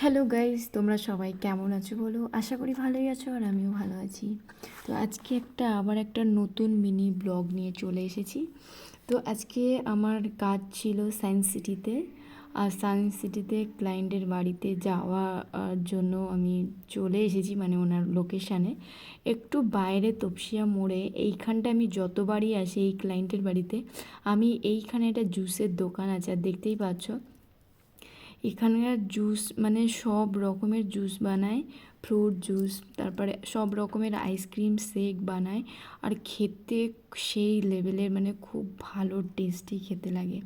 Hello guys, তোমরা সবাই কেমন আছো বলো? আশা করি ভালোই আছো আর আমিও ভালো আছি। তো আজকে আবার একটা নতুন মিনি ব্লগ নিয়ে চলে এসেছি। তো আজকে আমার কাজ ছিল সায়েন্স সিটিতে। আর সায়েন্স সিটিতে ক্লায়েন্টের বাড়িতে জন্য আমি চলে এসেছি, মানে ওনার লোকেশানে একটু বাইরে তপসিয়া মোড়ে। এইখানটা আমি যতবারই আসি এই ক্লায়েন্টের বাড়িতে, আমি এইখানে একটা জুসের দোকান আছে আর দেখতেই পাচ্ছ এখানকার জুস মানে সব রকমের জুস বানায়, ফ্রুট জুস, তারপরে সব রকমের আইসক্রিম শেক বানায়। আর খেতে সেই লেভেলের, মানে খুব ভালো টেস্টি খেতে লাগে।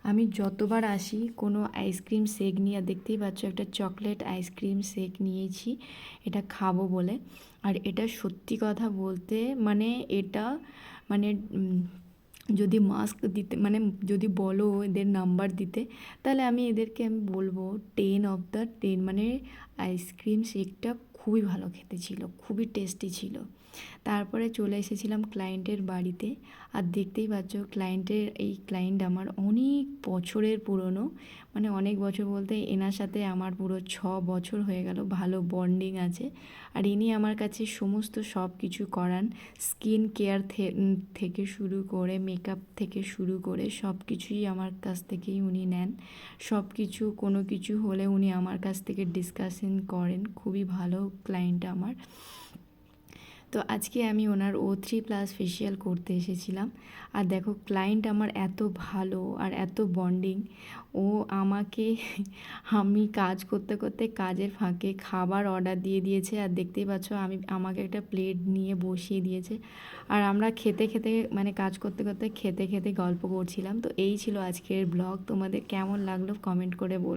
আমি যতবার আসি কোনো আইসক্রিম শেক নিয়ে, দেখতেই পাচ্ছ একটা চকলেট আইসক্রিম শেক নিয়েছি এটা খাবো বলে। আর এটা সত্যি কথা বলতে মানে এটা মানে যদি মাস্ক দিতে মানে যদি বলো এদের নাম্বার দিতে, তাহলে আমি বলবো 10 অফ দ্য 10। মানে আইসক্রিম শেকটা খুবই ভালো খেতে ছিল, খুবই টেস্টি ছিল। তারপরে চলে এসেছিলাম ক্লায়েন্টের বাড়িতে। আর দেখতেই পাচ্ছ এই ক্লায়েন্ট আমার অনেক বছরের পুরনো, মানে অনেক বছর বলতে এনার সাথে আমার পুরো 6 বছর হয়ে গেল, ভালো বন্ডিং আছে। আর ইনি আমার কাছে সমস্ত সব কিছু করান, স্কিন কেয়ার থেকে শুরু করে মেকআপ থেকে শুরু করে সব কিছুই আমার কাছ থেকেই উনি নেন। সব কিছু কোনো কিছু হলে উনি আমার কাছ থেকে ডিসকাশন করেন, খুবই ভালো ক্লায়েন্ট আমার। তো আজকে আমি ওনার O3+ ফেসিয়াল করতে এসেছিলাম। আর দেখো ক্লায়েন্ট আমার এত ভালো আর এত বন্ডিং, ও আমাকে আমি কাজ করতে করতে কাজের ফাঁকে খাবার অর্ডার দিয়ে দিয়েছে। আর দেখতেই পাচ্ছ আমাকে একটা প্লেট নিয়ে বসিয়ে দিয়েছে। আর আমরা খেতে খেতে মানে কাজ করতে করতে খেতে খেতে গল্প করছিলাম। তো এই ছিল আজকের ব্লগ, তোমাদের কেমন লাগলো কমেন্ট করে বল।